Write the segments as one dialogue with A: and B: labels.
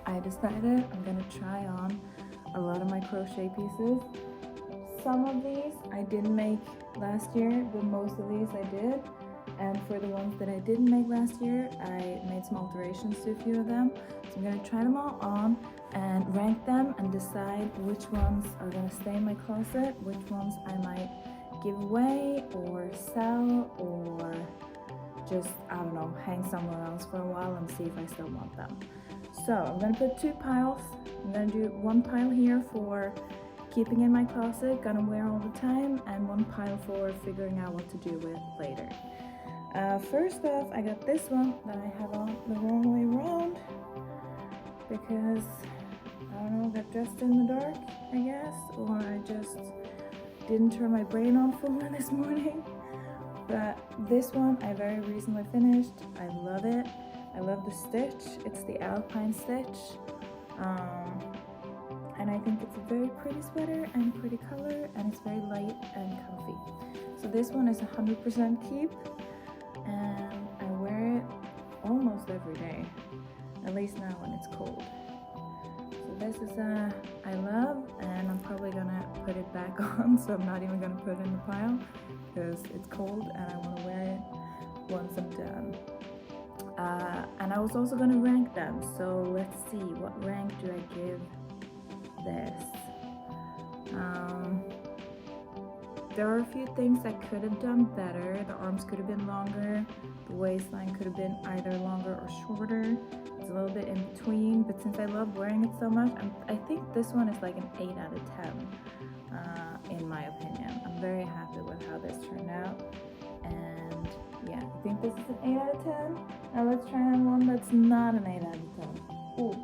A: I decided I'm gonna try on a lot of my crochet pieces. Some of these I didn't make last year, but most of these I did. And for the ones that I didn't make last year, I made some alterations to a few of them. So I'm gonna try them all on and rank them and decide which ones are gonna stay in my closet, which ones I might give away or sell or just, I don't know, hang somewhere else for a while and see if I still want them. So I'm gonna put two piles. I'm gonna do one pile here for keeping in my closet, gonna wear all the time, and one pile for figuring out what to do with later. First off, I got this one that I have on the wrong way around because, I don't know, got dressed in the dark, I guess, or I just didn't turn my brain on fully this morning. But this one I very recently finished. I love it. I love the stitch. It's the Alpine stitch. And I think it's a very pretty sweater and pretty color, and it's very light and comfy. So this one is 100% keep, and I wear it almost every day, at least now when it's cold. So this is I love, and I'm probably gonna put it back on, so I'm not even gonna put it in the pile because it's cold and I want to wear it once I'm done. And I was also gonna rank them, so let's see, what rank do I give this? There are a few things I could have done better. The arms could have been longer, the waistline could have been either longer or shorter. It's a little bit in between, but since I love wearing it so much, I think this one is like an 8 out of 10 in my opinion. I'm very happy with how this turned out, and yeah, I think this is an 8 out of 10. Now let's try on one that's not an 8 out of 10. Ooh.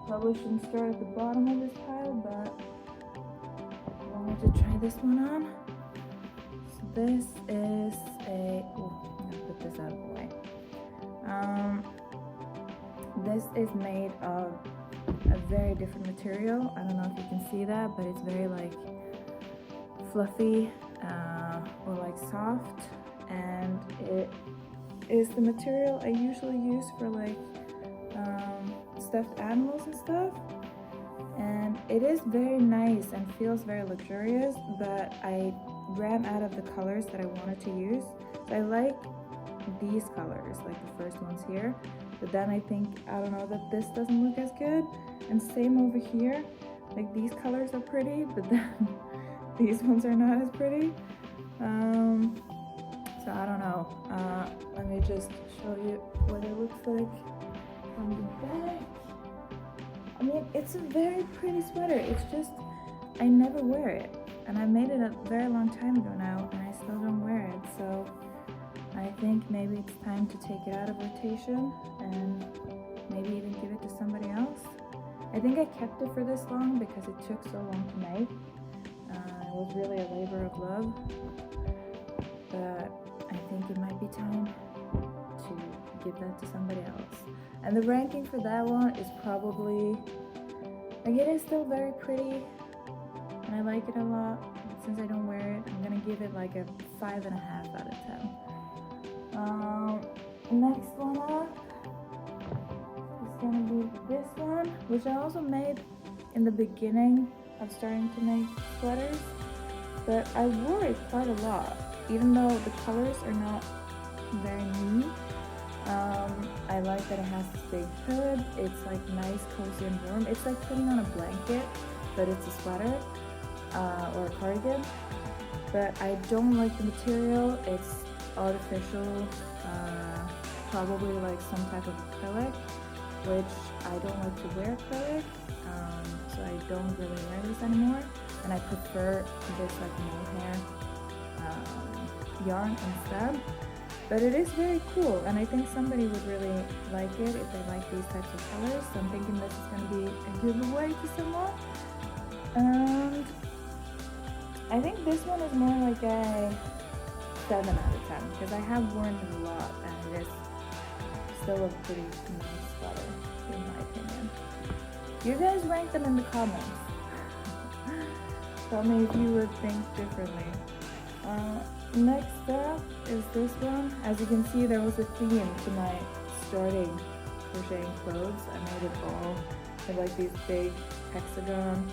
A: Probably shouldn't start at the bottom of this pile, but I wanted to try this one on. So this is a, I'm gonna put this out of the way. This is made of a very different material. I don't know if you can see that, but it's very like fluffy or like soft, and it is the material I usually use for like stuffed animals and stuff, and it is very nice and feels very luxurious, but I ran out of the colors that I wanted to use. So I like these colors, like the first ones here, but then I think, I don't know, that this doesn't look as good, and same over here, like these colors are pretty, but then these ones are not as pretty. So I don't know. Let me just show you what it looks like from the back. I mean, it's a very pretty sweater. It's just, I never wear it. And I made it a very long time ago now, and I still don't wear it. So I think maybe it's time to take it out of rotation and maybe even give it to somebody else. I think I kept it for this long because it took so long to make. It was really a labor of love. But I think it might be time to give that to somebody else. And the ranking for that one is probably, like, it is still very pretty and I like it a lot. Since I don't wear it, I'm gonna give it like a 5.5 out of 10. Next one up is gonna be this one, which I also made in the beginning of starting to make sweaters, but I wore it quite a lot, even though the colors are not very me. I like that it has this big hood. It's like nice, cozy, and warm. It's like putting on a blanket, but it's a sweater or a cardigan. But I don't like the material. It's artificial, probably like some type of acrylic, which I don't like to wear acrylic, so I don't really wear this anymore. And I prefer this like mohair yarn instead. But it is very cool, and I think somebody would really like it if they like these types of colors. So I'm thinking this is going to be a giveaway to someone. And I think this one is more like a 7 out of 10 because I have worn it a lot, and it is still a pretty nice sweater in my opinion. You guys rank them in the comments. Tell me if you would think differently. Next up is this one. As you can see, there was a theme to my starting crocheting clothes. I made it all with like these big hexagon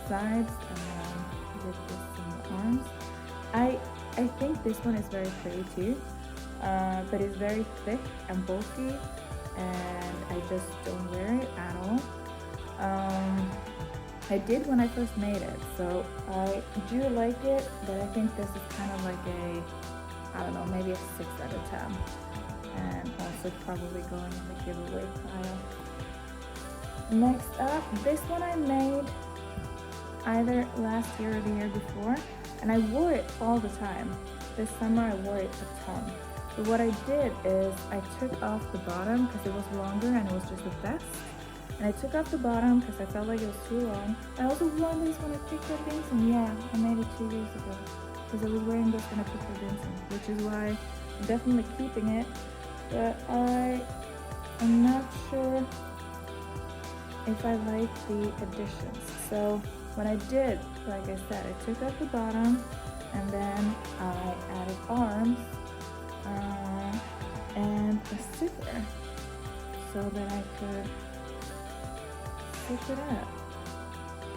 A: sides, and then did this in the arms. I think this one is very pretty too, but it's very thick and bulky, and I just don't wear it at all. I did when I first made it, so I do like it, but I think this is kind of like a, I don't know, maybe a 6 out of 10, and also probably going in the giveaway pile. Next up, this one I made either last year or the year before, and I wore it all the time. This summer I wore it a ton. But what I did is I took off the bottom because it was longer and it was just a vest. And I took off the bottom because I felt like it was too long. I also wore this when I picked up Vincent. Yeah, I made it 2 days ago because I was wearing this when I picked up Vincent, which is why I'm definitely keeping it. But I'm not sure if I like the additions. So what I did, like I said, I took off the bottom and then I added arms and a zipper so that I could zip it up.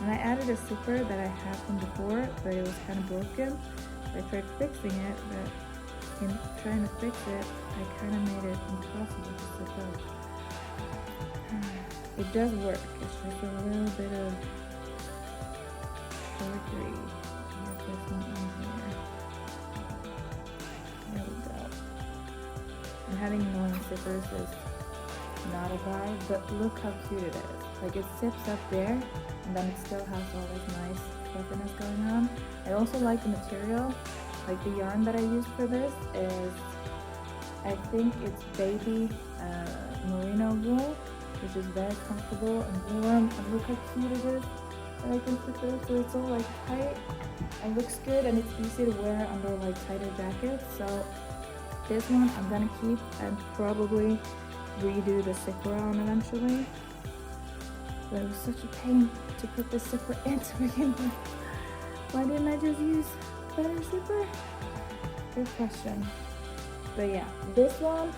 A: And I added a zipper that I had from before, but it was kind of broken. I tried fixing it, but in trying to fix it, I kind of made it impossible to zip up. It does work, it's just a little bit of trickery to get this one in here. There we go. And having knowing zippers is not a vibe, but look how cute it is. Like it zips up there, and then it still has all this nice fluffiness going on. I also like the material. Like the yarn that I used for this is, I think it's baby merino wool, which is very comfortable and warm. And look how cute it is. And I can zip it, so it's all like tight and looks good, and it's easy to wear under like tighter jackets. So this one I'm gonna keep and probably redo the zipper on eventually. But it was such a pain to put the zipper in to begin with. Why didn't I just use better zipper? Good question. But yeah, this one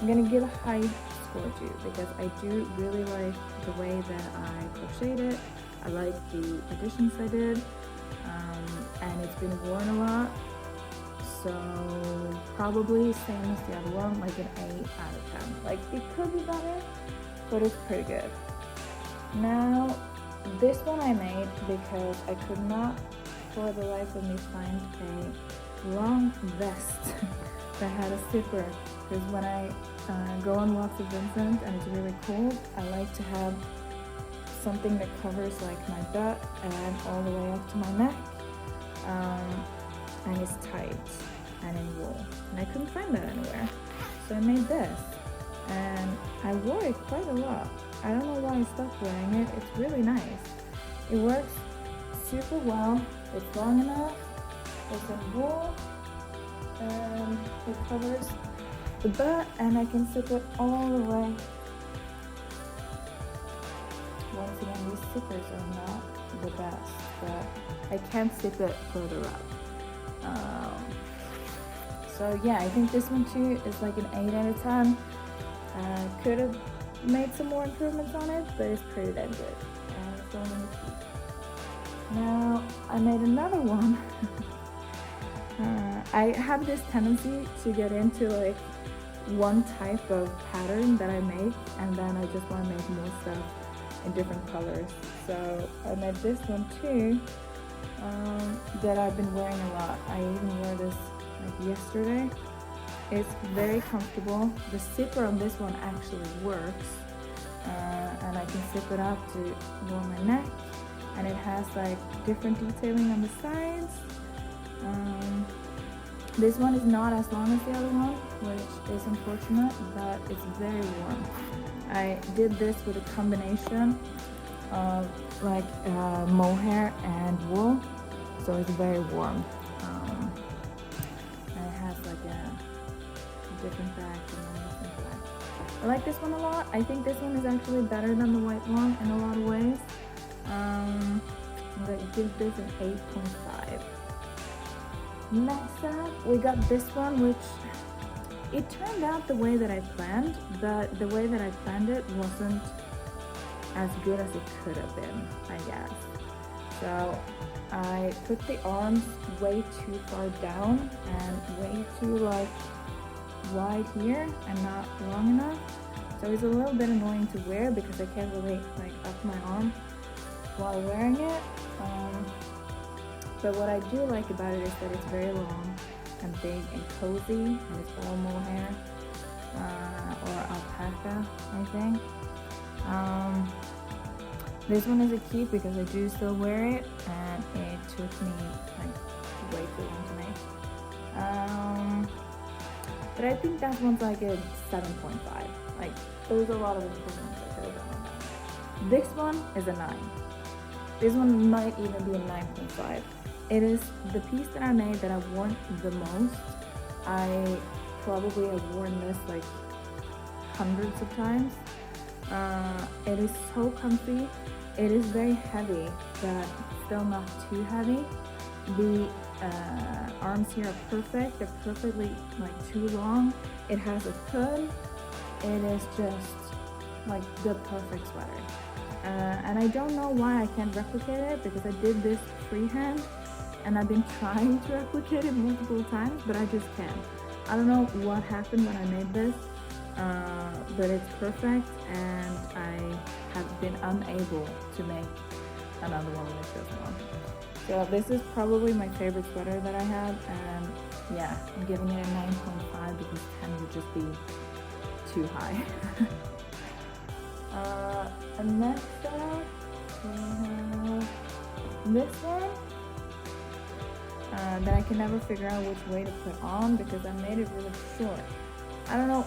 A: I'm gonna give a high score to because I do really like the way that I crocheted it. I like the additions I did, and it's been worn a lot. So probably same as the other one, like an 8 out of 10. Like it could be better, but it's pretty good. Now this one I made because I could not for the life of me find a long vest that had a zipper, because when I go on walks with Vincent and it's really cold, I like to have something that covers like my butt and all the way up to my neck, and it's tight and in wool, and I couldn't find that anywhere, so I made this, and I wore it quite a lot. I don't know why I stopped wearing it. It's really nice. It works super well. It's long enough, it's in wool, and it covers the butt, and I can zip it all the way. Once again, these zippers are not the best, but I can zip it further up. So yeah, I think this one too is like an 8 out of 10. Could have made some more improvements on it, but it's pretty damn good. And it's only now I made another one. I have this tendency to get into like one type of pattern that I make, and then I just want to make more stuff in different colors. So I made this one too, that I've been wearing a lot. I even wore this like yesterday. It's very comfortable. The zipper on this one actually works, and I can zip it up to warm my neck, and it has like different detailing on the sides. This one is not as long as the other one, which is unfortunate, but it's very warm. I did this with a combination of like mohair and wool, so it's very warm. And it has like a different back and then different back. I like this one a lot. I think this one is actually better than the white one in a lot of ways. I'm going to give this an 8.5. Next up, we got this one, which It turned out the way that I planned, but the way that I planned it wasn't as good as it could have been, I guess. So I put the arms way too far down and way too like wide here and not long enough. So it's a little bit annoying to wear because I can't really like up my arm while wearing it. But what I do like about it is that it's very long and big and cozy, and it's all mohair or alpaca, I think. This one is a keep because I do still wear it, and it took me like way too long to make. But I think that one's like a 7.5. Like there's a lot of improvements that goes on that. This one is a 9. This one might even be a 9.5. It is the piece that I made that I've worn the most. I probably have worn this like hundreds of times. It is so comfy. It is very heavy, but still not too heavy. The arms here are perfect. They're perfectly like too long. It has a hood. It is just like the perfect sweater. And I don't know why I can't replicate it because I did this freehand and I've been trying to replicate it multiple times, but I just can't. I don't know what happened when I made this, but it's perfect, and I have been unable to make another one like this one. So this is probably my favorite sweater that I have, and yeah, I'm giving it a 9.5 because 10 would just be too high. And next up, we have this one that I can never figure out which way to put on because I made it really short. I don't know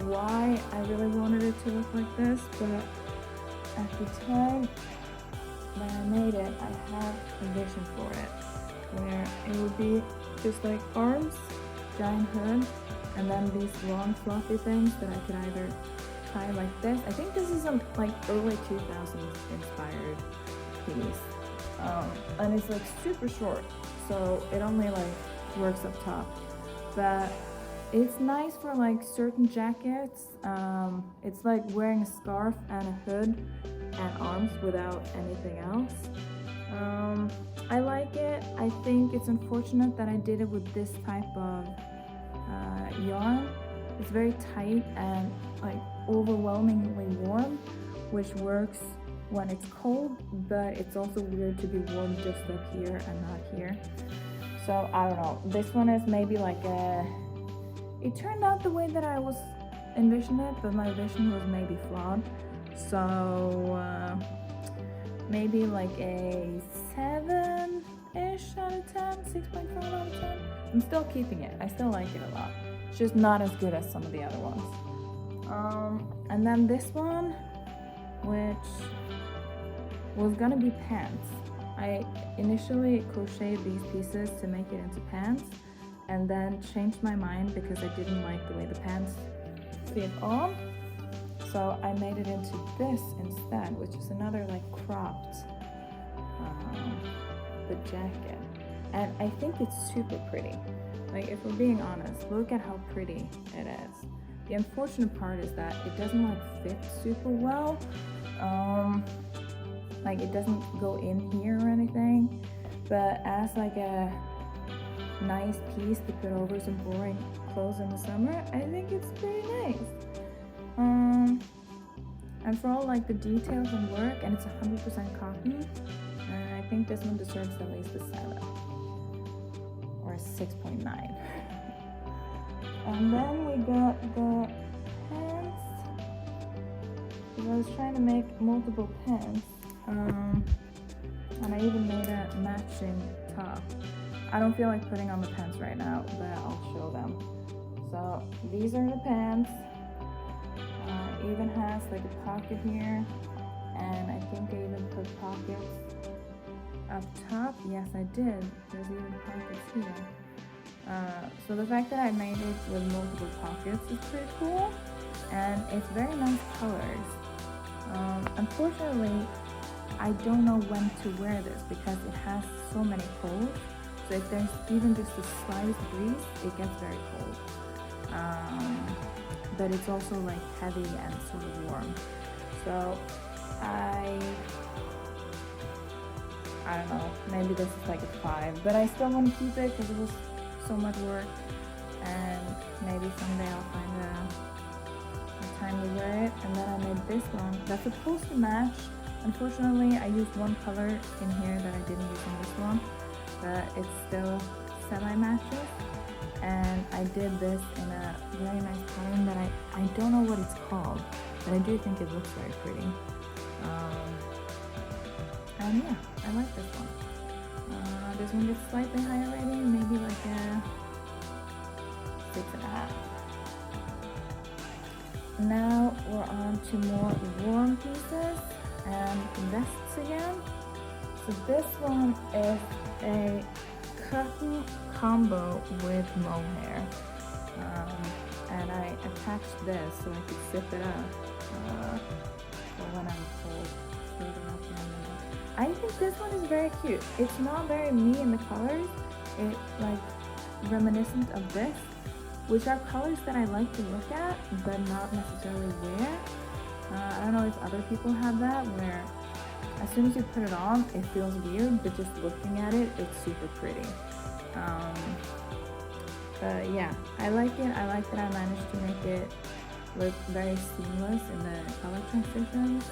A: why I really wanted it to look like this, but at the time that I made it, I had a vision for it where it would be just like arms, giant hood, and then these long fluffy things that I could either tie like this. I think this is a like early 2000s inspired piece, and it's like super short, so it only like works up top, but it's nice for like certain jackets. It's like wearing a scarf and a hood and arms without anything else. I like it. I think it's unfortunate that I did it with this type of yarn. It's very tight and like overwhelmingly warm, which works when it's cold, but it's also weird to be warm just up here and not here. So I don't know. This one is maybe like it turned out the way that I was envisioning it, but my vision was maybe flawed. So maybe like a 7-ish out of 10, 6.5 out of 10. I'm still keeping it. I still like it a lot. It's just not as good as some of the other ones. And then this one, which was gonna be pants. I initially crocheted these pieces to make it into pants, and then changed my mind because I didn't like the way the pants fit on. So I made it into this instead, which is another like cropped the jacket. And I think it's super pretty. Like if we're being honest, look at how pretty it is. The unfortunate part is that it doesn't like fit super well. Like it doesn't go in here or anything, but as like a nice piece to put over some boring clothes in the summer, I think it's pretty nice. And for all like the details and work, and it's 100% cotton, I think this one deserves at least a 7 or a 6.9. And then we got the pants. I was trying to make multiple pants, and I even made a matching top. I don't feel like putting on the pants right now, but I'll show them. So these are the pants. It even has like a pocket here, and I think I even put pockets up top. Yes, I did. There's even pockets here. So the fact that I made it with multiple pockets is pretty cool, and it's very nice colors. Unfortunately, I don't know when to wear this because it has so many holes. So if there's even just the slightest breeze, it gets very cold. but it's also like heavy and sort of warm. So I don't know, maybe this is like a 5, but I still want to keep it because it was so much work, and maybe someday I'll find a time to wear it. And then I made this one that's supposed to match. Unfortunately, I used one color in here that I didn't use in this one, but it still semi-matches. And I did this in a very nice pattern that I don't know what it's called, but I do think it looks very pretty. And yeah, I like this one. This one gets slightly higher rating, maybe like a 6.5. Now we're on to more warm pieces and vests again. So this one is a cotton combo with mohair, and I attached this so I could zip it up for when I'm cold. I think this one is very cute. It's not very me in the colors. It's like reminiscent of this, which are colors that I like to look at but not necessarily wear. I don't know if other people have that, where as soon as you put it on it feels weird, but just looking at it, it's super pretty. Yeah, I like it. I like that I managed to make it look very seamless in the color transitions,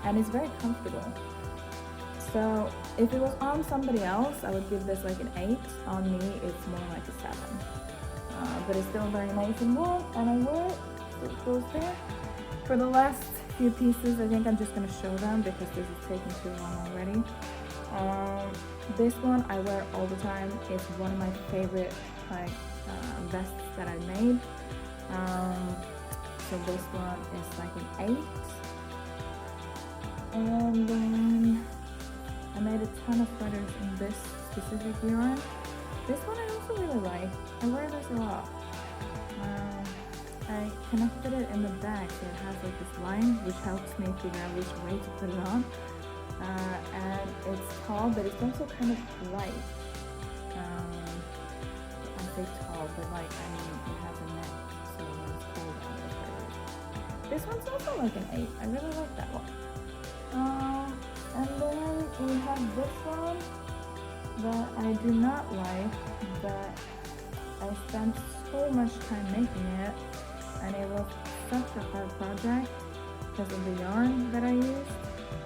A: and it's very comfortable. So if it was on somebody else, I would give this like an 8. On me, it's more like a 7. But it's still very nice and warm, and I wear it, so it goes there. For the last few pieces, I think I'm just going to show them because this is taking too long already. This one I wear all the time. It's one of my favorite vests that I made. So this one is like an 8. And then I made a ton of sweaters in this specific yarn. This one I also really like. I wear this a lot. I connected it in the back so it has like this line, which helps me figure out which way to put it on. And it's tall, but it's also kind of light. I say tall, but like, I mean, it has a neck, so when it's cold out, it's very good. This one's also like an 8. I really like that one. And then we have this one that I do not like, but I spent so much time making it, and it was such a hard project because of the yarn that I used,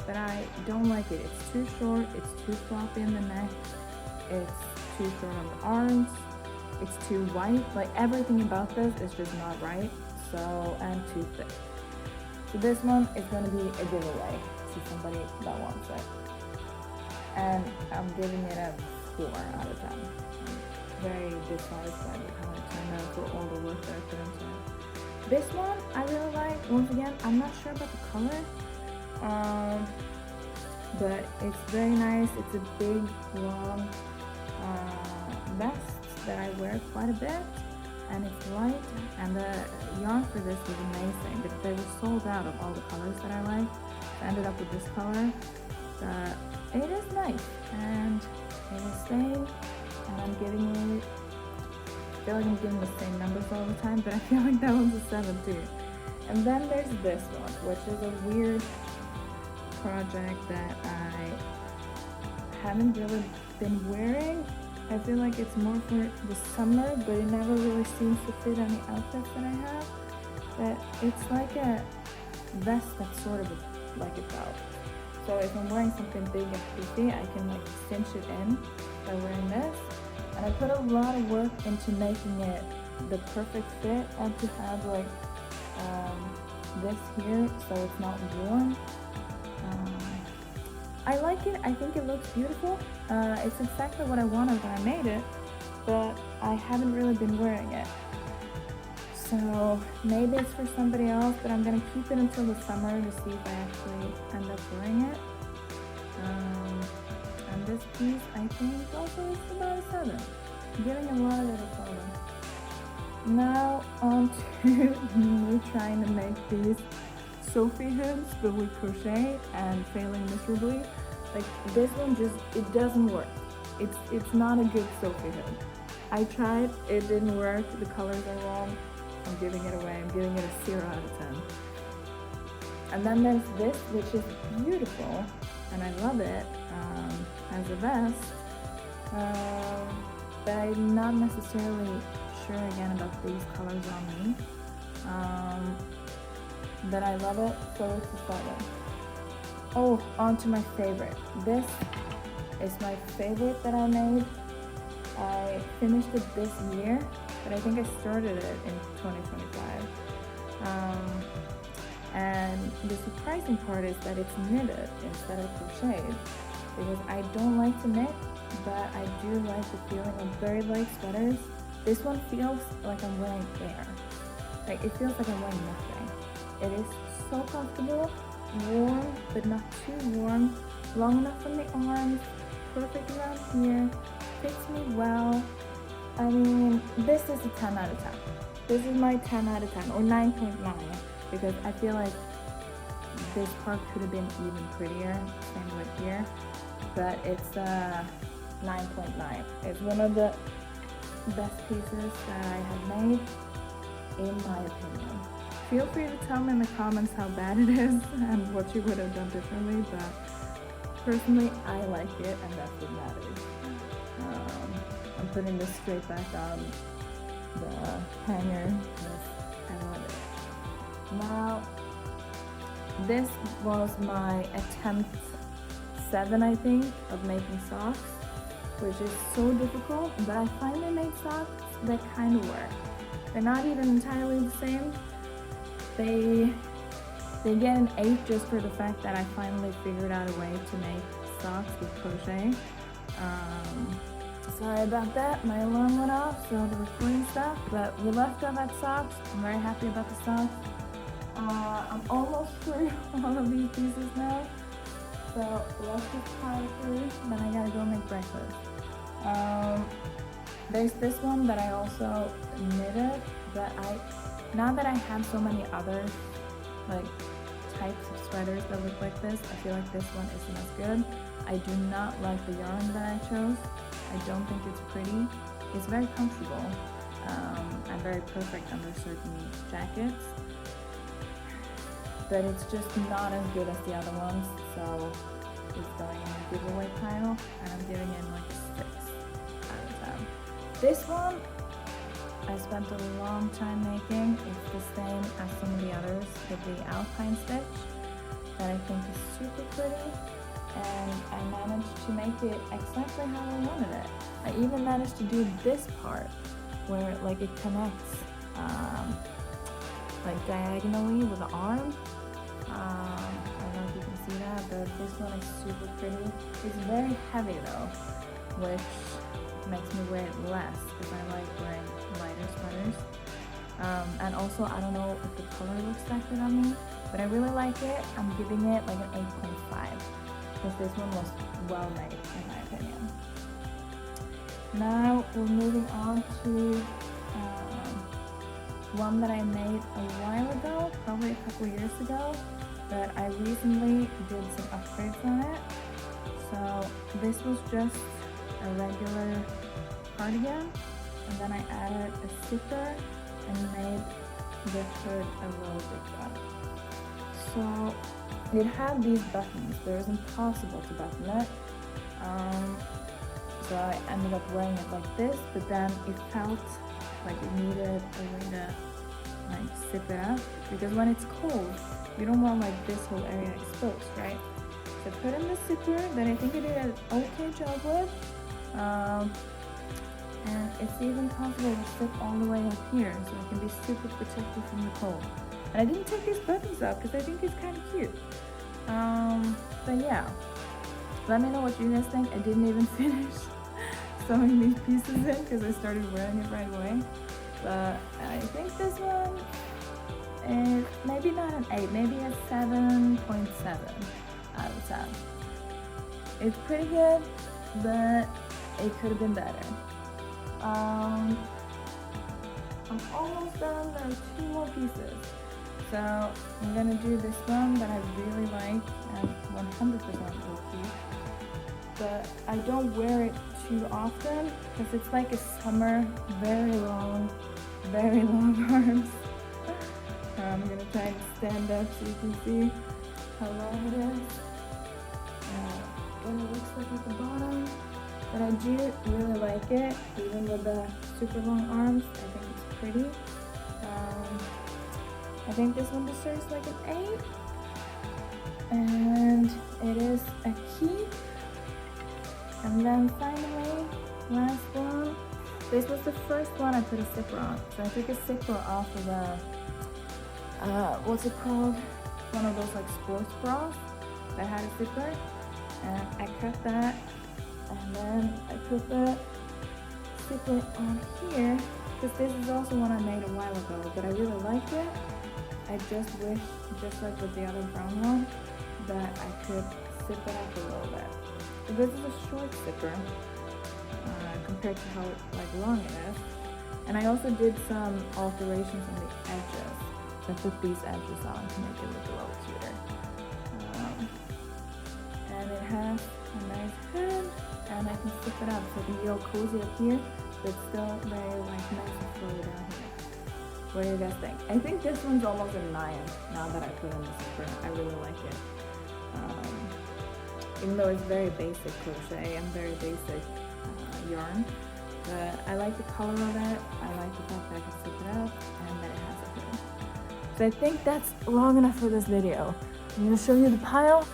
A: that I don't like it. It's too short, it's too floppy in the neck, it's too short on the arms, it's too white. Like, everything about this is just not right. So, and too thick. So this one is going to be a giveaway to somebody that wants it. And I'm giving it a 4 out of 10. I'm very dissatisfied with how it turned out for all the work that I put into it. This one I really like. Once again, I'm not sure about the color, but it's very nice. It's a big, long vest that I wear quite a bit, and it's light, and the yarn for this was amazing, but they were sold out of all the colors that I like. So I ended up with this color. It is nice, and it is staying, and I'm giving it, I feel like I'm giving the same numbers all the time, but I feel like that one's a 7 too. And then there's this one, which is a weird project that I haven't really been wearing. I feel like it's more for the summer, but it never really seems to fit any outfits that I have. But it's like a vest that's sort of like a belt. So if I'm wearing something big and poofy, I can like cinch it in by wearing this. And I put a lot of work into making it the perfect fit, and to have like this here so it's not worn. I like it. I think it looks beautiful. It's exactly what I wanted when I made it, but I haven't really been wearing it. So maybe it's for somebody else, but I'm gonna keep it until the summer to see if I actually end up wearing it. And this piece, I think, also is about a 7. I'm giving a lot of it a 7. Now on to me trying to make these Sophie hoods, but with crochet, and failing miserably. Like, this one just, it doesn't work. It's not a good Sophie hood. I tried, it didn't work, the colors are wrong. I'm giving it away, I'm giving it a 0 out of 10. And then there's this, which is beautiful, and I love it as a vest, but I'm not necessarily sure again about these colors on me. But I love it, so it's a 7. Oh, on to my favorite. This is my favorite that I made. I finished it this year, but I think I started it in 2025. And the surprising part is that it's knitted instead of crocheted, because I don't like to knit, but I do like the feeling of very light sweaters. This one feels like I'm wearing air. Like, it feels like I'm wearing nothing. It is so comfortable, warm, but not too warm, long enough from the arms, perfect around here, fits me well. I mean, this is a 10 out of 10. This is my 10 out of 10, or 9.9, because I feel like this part could have been even prettier, same with here, but it's 9.9. It's one of the best pieces that I have made, in my opinion. Feel free to tell me in the comments how bad it is and what you would have done differently, but personally, I like it, and that's what matters. I'm putting this straight back on the hanger because I love it. Now, this was my attempt 7, I think, of making socks, which is so difficult, but I finally made socks that kind of work. They're not even entirely the same. They get an 8 just for the fact that I finally figured out a way to make socks with crochet. Sorry about that, my alarm went off, so the recording stopped, but we left off at socks. I'm very happy about the socks. I'm almost through all of these pieces now, so let's just power through, then I gotta go make breakfast. There's this one that I also knitted, but now that I have so many other like types of sweaters that look like this, I feel like this one isn't as good. I do not like the yarn that I chose. I don't think it's pretty. It's very comfortable and very perfect under certain jackets, but it's just not as good as the other ones, so it's going in the giveaway pile, and I'm giving it like a 6 out of 10. This one I spent a long time making. It's the same as some of the others with the alpine stitch that I think is super pretty, and I managed to make it exactly how I wanted it. I even managed to do this part where like it connects like diagonally with the arm. I don't know if you can see that, but this one is super pretty. It's very heavy though, which makes me wear it less because I like wearing lighter sweaters. And also, I don't know if the color looks that good on me, but I really like it. I'm giving it like an 8.5 because this one was well made in my opinion. Now we're moving on to one that I made a while ago, probably a couple years ago, but I recently did some upgrades on it. So this was just a regular cardigan, and then I added a zipper and made the hood a little bigger. So it had these buttons, but it was impossible to button it. So I ended up wearing it like this, but then it felt like it needed a way to like zip it up, because when it's cold, you don't want like this whole area exposed, right? So I put in the zipper that I think I did an okay job with. And it's even possible to zip all the way up here, so I can be super protected from the cold. And I didn't take these buttons up because I think it's kind of cute. But yeah, let me know what you guys think. I didn't even finish sewing these pieces in because I started wearing it right away. But I think this one is maybe not an 8, maybe a 7.7 out of 10. It's pretty good, but it could have been better. I'm almost done. There are 2 more pieces. So I'm gonna do this one that I really like and 100% will keep. But I don't wear it too often because it's like a summer, very long arms. I'm gonna try and stand up so you can see how long it is. What it looks like at the bottom. But I do really like it, even with the super long arms. I think it's pretty. I think this one deserves like an 8. And it is a key. And then finally, last one. This was the first one I put a zipper on. So I took a zipper off of the, what's it called? One of those like sports bras that had a zipper. And I cut that. And then I put the zipper on here. Because this is also one I made a while ago. But I really liked it. I just wish, just like with the other brown one, that I could zip it up a little bit. So this is a short zipper compared to how like long it is. And I also did some alterations on the edges. So I put these edges on to make it look a little cuter. And it has a nice head, and I can zip it up so it can be all cozy up here, but still very like nice and flowy down here. What do you guys think? I think this one's almost a 9 now that I put in the zipper. I really like it. Even though it's very basic crochet and very basic yarn, but I like the color of it. I like the fact that I can zip it up and that it has a hood. So I think that's long enough for this video. I'm gonna show you the pile.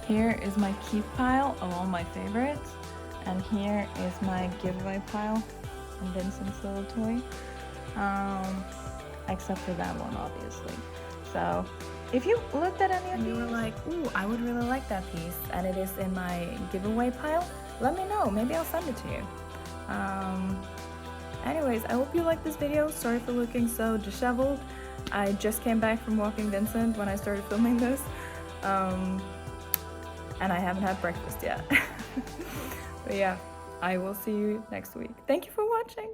A: Here is my keep pile of all my favorites, and here is my giveaway pile and Vincent's little toy. Except for that one, obviously. So if you looked at any of these, you were like, ooh, I would really like that piece, and it is in my giveaway pile, let me know. Maybe I'll send it to you. Anyways, I hope you liked this video. Sorry for looking so disheveled. I just came back from walking Vincent when I started filming this. And I haven't had breakfast yet. But yeah, I will see you next week. Thank you for watching.